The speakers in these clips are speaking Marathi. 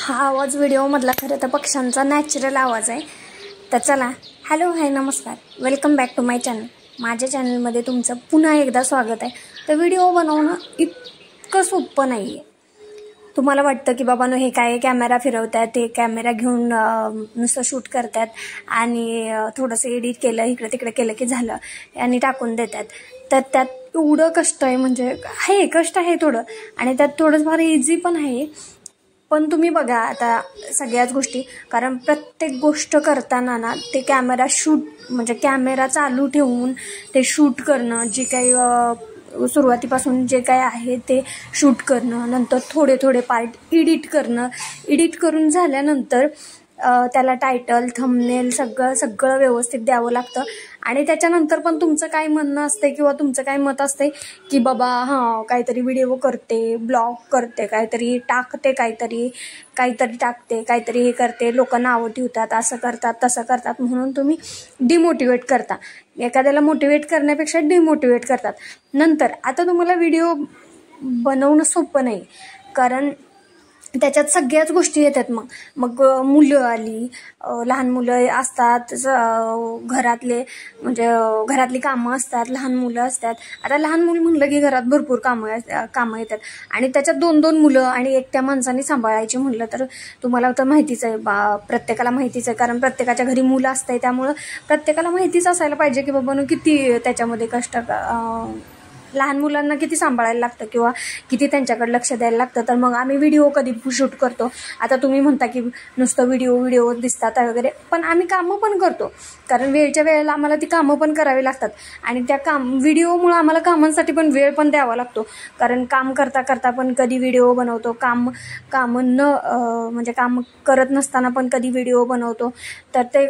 हा आवाज व्हिडिओमधला खरं तर पक्ष्यांचा नॅचरल आवाज आहे। तर चला, हॅलो हाय नमस्कार, welcome back to my channel. माझ्या चॅनलमध्ये तुमचं पुन्हा एकदा स्वागत आहे। तर व्हिडिओ बनवणं इतकं सोपं नाही आहे। तुम्हाला वाटतं की बाबांनो हे काय कॅमेरा फिरवतात, ते कॅमेरा घेऊन नुसतं शूट करतात आणि थोडंसं एडिट केलं इकडे तिकडे केलं की झालं आणि टाकून देतात। तर त्यात एवढं कष्ट आहे, म्हणजे आहे कष्ट आहे थोडं, आणि त्यात थोडंच फार इझी पण आहे। पण तुम्ही बघा आता सगळ्याच गोष्टी, कारण प्रत्येक गोष्ट करताना ना ते कॅमेरा शूट म्हणजे कॅमेरा चालू ठेवून ते शूट करणं, जे काही सुरुवातीपासून जे काय आहे ते शूट करणं, नंतर थोडे थोडे पार्ट एडिट करणं, एडिट करून झाल्यानंतर त्याला टायटल थंबनेल सगळं व्यवस्थित द्यावं लागतं। आणि त्याच्यानंतर पण तुमचं काय म्हणणं असते किंवा तुमचं काय मत असते की बाबा हां काहीतरी व्हिडिओ करते, ब्लॉग करते, काहीतरी टाकते, काहीतरी टाकते, काहीतरी हे करते, लोक नावं ठेवतात, असं करतात तसं करतात म्हणून तुम्ही डिमोटिवेट करता। एखाद्याला मोटिवेट करण्यापेक्षा डिमोटिवेट करतात। नंतर आता तुम्हाला व्हिडिओ बनवणं सोपं नाही, कारण त्याच्यात सगळ्याच गोष्टी येतात। मग मुलं आली, लहान मुलं असतात, घरातले म्हणजे घरातली कामं असतात, लहान मुलं असतात। आता लहान मुलं म्हणलं की घरात भरपूर कामं येतात, आणि त्याच्यात 2-2 मुलं आणि एकट्या माणसाने सांभाळायची म्हणलं तर तुम्हाला तर माहितीच आहे, प्रत्येकाला माहितीच आहे, कारण प्रत्येकाच्या घरी मुलं असते, त्यामुळं प्रत्येकाला माहितीच असायला पाहिजे की बाबा किती त्याच्यामध्ये कष्ट, लहान मुलांना किती सांभाळायला लागतं किंवा किती त्यांच्याकडे लक्ष द्यायला लागतं। तर मग आम्ही व्हिडिओ कधी शूट करतो। आता तुम्ही म्हणता की नुसतं व्हिडिओ दिसतात वगैरे, पण आम्ही कामं पण करतो, कारण वेळच्या वेळेला आम्हाला ती कामं पण करावी लागतात। आणि त्या व्हिडिओमुळे आम्हाला कामांसाठी पण वेळ पण द्यावा लागतो, कारण काम करता करता पण कधी व्हिडिओ बनवतो, काम करत नसताना पण कधी व्हिडिओ बनवतो। तर ते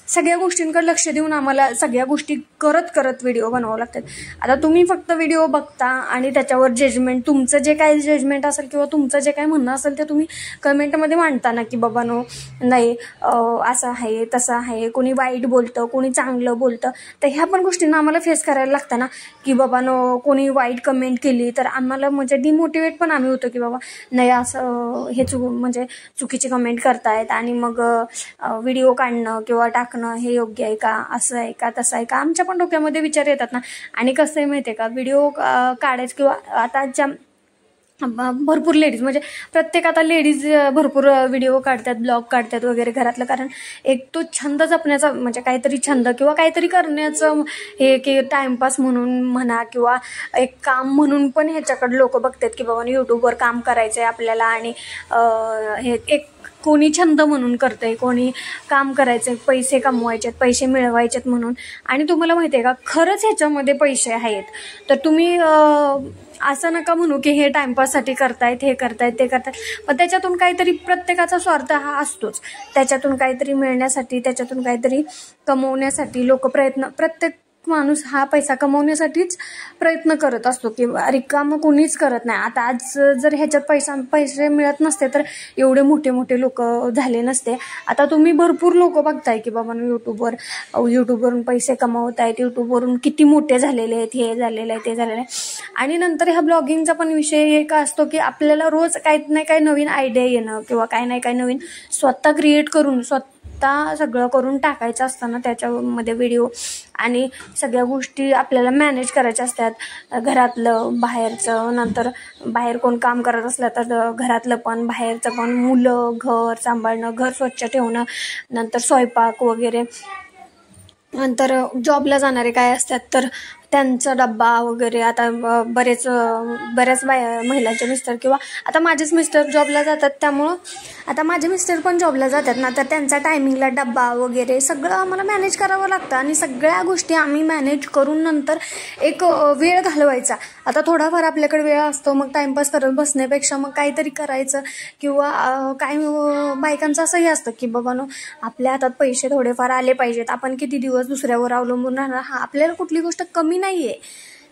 सगळ्या गोष्टींकडे लक्ष देऊन आम्हाला सगळ्या गोष्टी करत व्हिडिओ बनावं लागतात। आता तुम्ही फक्त व्हिडिओ बघता आणि त्याच्यावर जजमेंट, तुमचं जे काही जजमेंट असेल किंवा तुमचं जे काही म्हणणं असेल ते तुम्ही कमेंटमध्ये मांडता ना की बाबांनो नाही असं आहे तसं आहे, कोणी वाईट बोलतं, कोणी चांगलं बोलतं। तर ह्या पण गोष्टींना आम्हाला फेस करायला लागतं ना, की बाबांनो कोणी वाईट कमेंट केली तर आम्हाला म्हणजे डिमोटिवेट पण आम्ही होतो की बाबा नाही असं हे म्हणजे चुकीची कमेंट करतायत, आणि मग व्हिडिओ काढणं किंवा टाकणं हे योग्य आहे का, असं आहे का तसं आहे का, आमच्या पण डोक्यामध्ये विचार येतात ना। आणि कसं आहे माहिती आहे का, व्हिडिओ काढायचं किंवा आताच्या भरपूर लेडीज, म्हणजे प्रत्येक आता लेडीज भरपूर व्हिडिओ काढतात, ब्लॉग काढतात वगैरे घरातलं, कारण एक तो छंद जपण्याचा, म्हणजे काहीतरी छंद किंवा काहीतरी करण्याचं हे की टाइमपास म्हणून म्हणा किंवा एक काम म्हणून पण ह्याच्याकडे लोक बघतात की बाबा यूट्यूबवर काम करायचंय आपल्याला, आणि हे एक कोणी छंद म्हणून करतंय, कोणी काम करायचंय, पैसे कमवायचेत, पैसे मिळवायचेत म्हणून। आणि तुम्हाला माहिती आहे का, खरंच ह्याच्यामध्ये पैसे आहेत, तर तुम्ही असं नका म्हणू की हे टाइमपाससाठी करतायत, हे करतायत, ते करतायत, पण त्याच्यातून काहीतरी प्रत्येकाचा स्वार्थ हा असतोच। त्याच्यातून काहीतरी मिळण्यासाठी, त्याच्यातून काहीतरी कमवण्यासाठी प्रत्येक माणूस हा पैसा कमवण्यासाठीच प्रयत्न करत असतो, की रिकामं कोणीच करत नाही। आता आज जर ह्याच्यात पैसे मिळत नसते तर एवढे मोठे लोक झाले नसते। आता तुम्ही भरपूर लोक बघताय की बाबा युट्यूबवरून पैसे कमवतायत, युट्यूबवरून किती मोठे झालेले आहेत, हे झालेलं आहे, ते झालेलं आहे। आणि नंतर ह्या ब्लॉगिंगचा पण विषय एक असतो की आपल्याला रोज काही नाही काही नवीन आयडिया येणं किंवा काही नाही काही नवीन स्वतः क्रिएट करून सगळं करून टाकायचं असताना त्याच्यामध्ये व्हिडिओ, आणि सगळ्या गोष्टी आपल्याला मॅनेज करायच्या असतात, घरातलं बाहेरचं, नंतर बाहेर कोण काम करत असलं तर घरातलं पण बाहेरचं पण, मुलं, घर सांभाळणं, घर स्वच्छ ठेवणं, नंतर स्वयंपाक वगैरे, नंतर जॉबला जाणारे काय असतात तर त्यांचा डब्बा वगैरे। आता बऱ्याच महिलांचे मिस्टर किंवा आता माझेच मिस्टर जॉबला जातात, त्यामुळं आता माझे मिस्टर पण जॉबला जातात ना, तर त्यांचा टायमिंगला डब्बा वगैरे सगळं आम्हाला मॅनेज करावं लागतं, आणि सगळ्या गोष्टी आम्ही मॅनेज करून नंतर एक वेळ घालवायचा। आता थोडाफार आपल्याकडे वेळ असतो, मग टाइमपास करत बसण्यापेक्षा मग काहीतरी करायचं, किंवा काही बायकांचं असंही असतं की बाबांनो आपल्या हातात पैसे थोडेफार आले पाहिजेत, आपण किती दिवस दुसऱ्यावर अवलंबून राहणार, हा आपल्याला कुठली गोष्ट कमी नाहीये,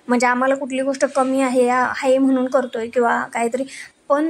म्हणजे आम्हाला कुठली गोष्ट कमी आहे म्हणून करतोय किंवा काहीतरी, आपण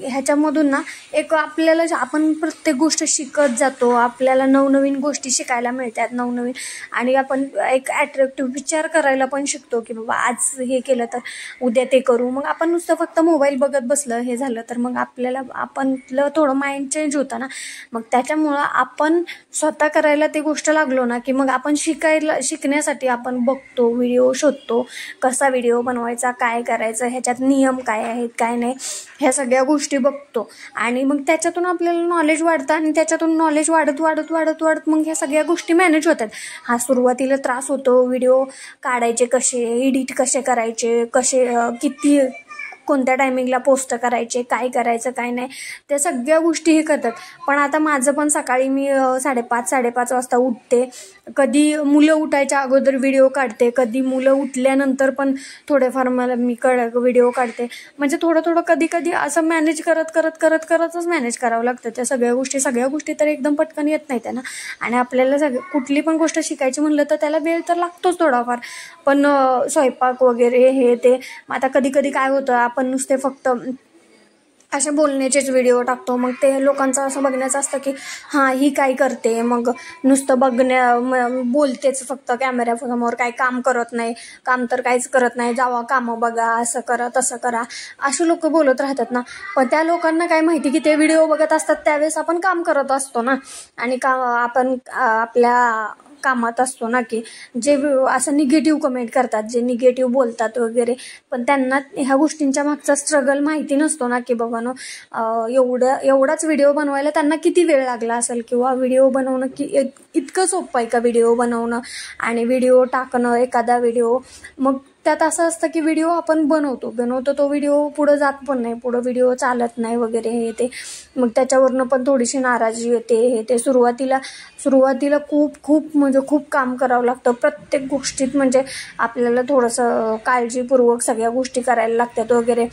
ह्याच्यामधून ना एक आपल्याला आपण प्रत्येक गोष्ट शिकत जातो, आपल्याला नवनवीन गोष्टी शिकायला मिळतात नवनवीन, आणि आपण एक ॲट्रॅक्टिव्ह विचार करायला पण शिकतो की बाबा आज हे केलं तर उद्या ते करू. मग आपण नुसतं फक्त मोबाईल बघत बसलं हे झालं तर मग आपलं थोडं माइंड चेंज होतं ना. मग त्याच्यामुळं आपण स्वतः करायला ते गोष्ट लागलो ना की मग आपण शिकण्यासाठी आपण बघतो, व्हिडिओ शोधतो, कसा व्हिडिओ बनवायचा, काय करायचं, ह्याच्यात नियम काय आहेत काय नाही, ह्या सगळ्या गोष्टी बघतो. आणि मग त्याच्यातून आपल्याला नॉलेज वाढतं आणि त्याच्यातून नॉलेज वाढत वाढत वाढत वाढत मग ह्या सगळ्या गोष्टी मॅनेज होतात. हा सुरुवातीला त्रास होतो, व्हिडिओ काढायचे कसे, एडिट कसे करायचे, कसे किती कोणत्या टायमिंगला पोस्ट करायचे, काय करायचं काय नाही, त्या सगळ्या गोष्टी हे करतात. पण आता माझं पण सकाळी मी 5:30 वाजता उठते, कधी मुलं उठायच्या अगोदर व्हिडिओ काढते, कधी मुलं उठल्यानंतर पण थोडेफार मी व्हिडिओ काढते. म्हणजे थोडं कधी कधी असं मॅनेज करतच मॅनेज करावं लागतं. त्या सगळ्या गोष्टी तर एकदम पटकन येत नाहीत ना. आणि आपल्याला कुठली पण गोष्ट शिकायची म्हणलं तर त्याला वेळ तर लागतोच थोडाफार. पण स्वयंपाक वगैरे हे ते, आता कधी काय होतं, आपण नुसते फक्त असे बोलण्याचेच व्हिडिओ टाकतो. मग ते लोकांचं असं बघण्याचं असतं की हां ही काय करते, मग नुसतं बोलतेच फक्त कॅमेऱ्यासमोर, काही काम करत नाही, काम तर काहीच करत नाही, जावा कामं बघा, असं करा तसं करा, असे लोक बोलत राहतात ना. पण त्या लोकांना काय माहिती की ते व्हिडिओ बघत असतात त्यावेळेस आपण काम करत असतो ना, आणि आपण आपल्या कामात असतो ना. की जे असं निगेटिव्ह कमेंट करतात, जे निगेटिव्ह बोलतात वगैरे, पण त्यांना ह्या गोष्टींच्या मागचा स्ट्रगल माहिती नसतो ना. की बाबा एवढाच व्हिडिओ बनवायला त्यांना किती वेळ लागला असेल, किंवा व्हिडिओ बनवणं इतकं सोपं आहे का व्हिडिओ बनवणं आणि व्हिडिओ टाकणं एखादा व्हिडिओ. मग त्यात असं असतं की व्हिडिओ आपण बनवतो तो व्हिडिओ पुढं जात पण नाही, पुढं व्हिडिओ चालत नाही वगैरे हे ते. मग त्याच्यावरनं पण थोडीशी नाराजी येते हे ते. सुरुवातीला खूप म्हणजे खूप काम करावं लागतं प्रत्येक गोष्टीत. म्हणजे आपल्याला थोडंसं काळजीपूर्वक सगळ्या गोष्टी करायला लागतात वगैरे.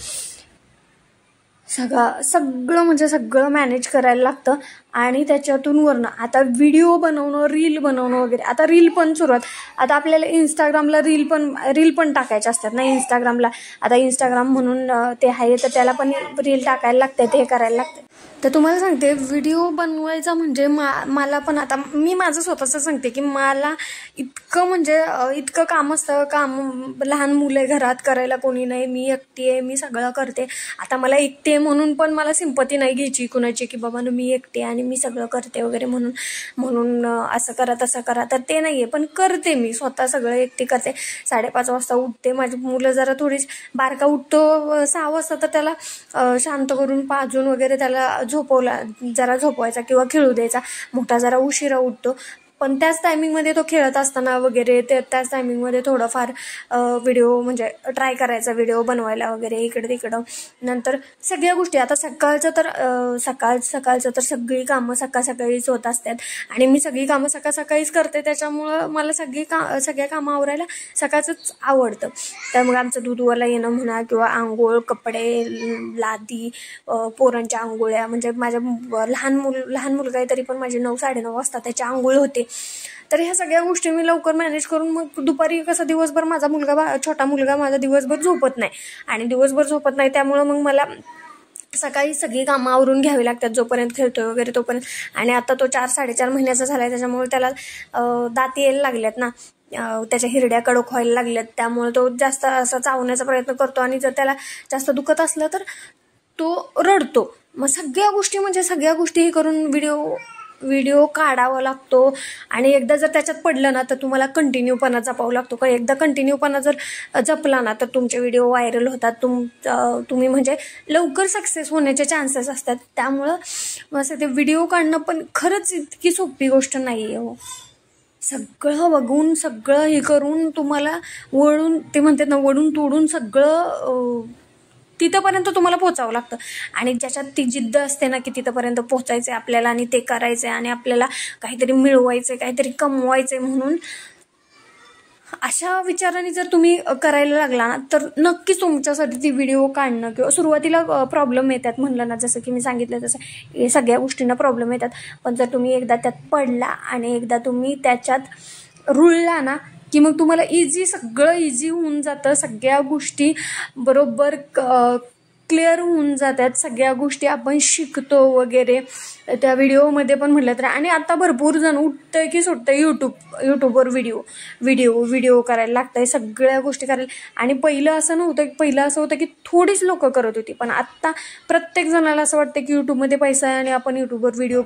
सगळं मॅनेज करायला लागतं. आणि त्याच्यातून वरनं आता व्हिडिओ बनवणं, रील बनवणं वगैरे. आता रील पण सुरुवात, आता आपल्याला इंस्टाग्रामला रील पण टाकायच्या असतात ना इंस्टाग्रामला. आता इंस्टाग्राम म्हणून ते आहे तर त्याला पण रील टाकायला लागते, ते करायला लागते. तर तुम्हाला सांगते, व्हिडिओ बनवायचा म्हणजे मला पण, आता मी माझं स्वतःचं सांगते की मला इतकं काम असतं, लहान मुलं घरात, करायला कोणी नाही, मी एकटी आहे, मी सगळं करते. आता मला एकटी आहे म्हणून पण मला सिंपती नाही घ्यायची कुणाची की बाबा मी एकटी आणि मी सगळं करते वगैरे म्हणून असं करा तसं करा, तर ते नाही आहे. पण करते मी स्वतः, सगळं एकटी करते. 5:30 वाजता उठते. माझी मुलं जरा थोडी बारका उठतो 6 वाजता, तर त्याला शांत करून पाजून वगैरे त्याला झोपवायचा किंवा खेळू द्यायचा. मोठा जरा उशिरा उठतो, पण त्याच टायमिंगमध्ये तो खेळत असताना वगैरे त्याच टायमिंगमध्ये थोडंफार व्हिडिओ म्हणजे ट्राय करायचा व्हिडिओ बनवायला वगैरे इकडे तिकडं. नंतर सगळ्या गोष्टी, आता सकाळचं तर सगळी कामं सकाळीच होत असतात आणि मी सगळी कामं सकाळीच करते. त्याच्यामुळं मला सगळ्या कामं आवरायला सकाळचंच आवडतं. त्यामुळे आमचं दूधवाला येणं म्हणा, किंवा आंघोळ, कपडे, लादी, पोरांच्या आंघोळ्या, म्हणजे माझ्या लहान मुलगा आहे तरी पण माझी 9-9:30 वाजता त्याची आंघोळ होते. तर ह्या सगळ्या गोष्टी मी लवकर मॅनेज करून मग दुपारी कसं दिवसभर छोटा मुलगा माझा दिवसभर झोपत नाही, त्यामुळं मग मला सकाळी सगळी कामं आवरून घ्यावी लागतात जोपर्यंत खेळतोय वगैरे तोपर्यंत. आणि आता तो 4-4.5 महिन्याचा झालाय, त्याच्यामुळे त्याला दात यायला लागल्यात ना, त्याच्या हिरड्या कडक व्हायला लागल्यात. त्यामुळे तो जास्त असा चावण्याचा प्रयत्न करतो आणि जर त्याला जास्त दुखत असलं तर तो रडतो. मग सगळ्या गोष्टी हे करून व्हिडिओ काढावा लागतो. आणि एकदा जर त्याच्यात पडलं ना तर तुम्हाला कंटिन्यूपणा जपावं लागतो. कारण एकदा कंटिन्यूपणा जर जपला ना तर तुमचे व्हिडिओ व्हायरल होतात. तुम्ही म्हणजे लवकर सक्सेस होण्याचे चान्सेस असतात. त्यामुळं असं ते व्हिडिओ काढणं पण खरंच इतकी सोपी गोष्ट नाही आहे हो. सगळं बघून, सगळं हे करून तुम्हाला ते म्हणतात ना, वळून तोडून सगळं तिथंपर्यंत तुम्हाला पोचावं लागतं. आणि ज्याच्यात ती जिद्द असते ना की तिथंपर्यंत पोचायचं आपल्याला आणि ते करायचंय आणि आपल्याला काहीतरी मिळवायचंय, काहीतरी कमवायचंय, म्हणून अशा विचाराने जर तुम्ही करायला लागला ना तर नक्कीच तुमच्यासाठी ती व्हिडिओ काढणं, किंवा सुरुवातीला प्रॉब्लेम येतात म्हणलं ना, जसं की मी सांगितलं तसं हे सगळ्या गोष्टींना प्रॉब्लेम येतात. पण जर तुम्ही एकदा त्यात पडला आणि एकदा तुम्ही त्याच्यात रुळला ना की मग तुम्हाला सगळं इझी होऊन जातं. सगळ्या गोष्टी बरोबर क्लिअर होऊन जातात, सगळ्या गोष्टी आपण शिकतो वगैरे त्या व्हिडिओमध्ये पण म्हटलं तर. आणि आता भरपूर जण उठतंय की सुटतंय यूट्यूबवर व्हिडिओ करायला लागतंय, सगळ्या गोष्टी करायला. आणि पहिलं असं नव्हतं, पहिलं असं होतं की थोडीच लोक करत होती, पण आत्ता प्रत्येक जणाला असं वाटतं की यूट्यूबमध्ये पैसा आहे आणि आपण यूट्यूबवर व्हिडिओ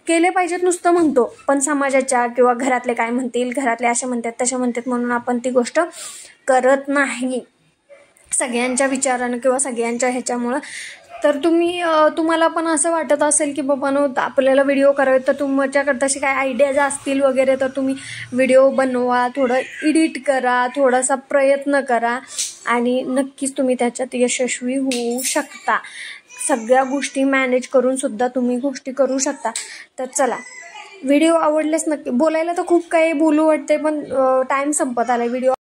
केले पाहिजेत नुसतं म्हणतो, पण समाजाच्या किंवा घरातले काय म्हणतील, घरातले असे म्हणतात तसे म्हणतात म्हणून आपण ती गोष्ट करत नाही सगळ्यांच्या विचारानं किंवा सगळ्यांच्या ह्याच्यामुळं. तर तुम्हाला पण असं वाटत असेल की बाबांनो आपल्याला व्हिडिओ करावे, तर तुमच्याकडे तसे काय आयडियाज असतील वगैरे, तर तुम्ही व्हिडिओ बनवा, थोडं एडिट करा, थोडासा प्रयत्न करा आणि नक्कीच तुम्ही त्याच्यात यशस्वी होऊ शकता. सगळ्या गोष्टी मॅनेज करून सुद्धा तुम्ही गोष्टी करू शकता. तर चला, व्हिडिओ आवडलेच नक्की. बोलायला तर खूप काही बोलू वाटते, पण टाईम संपत आला. व्हिडिओ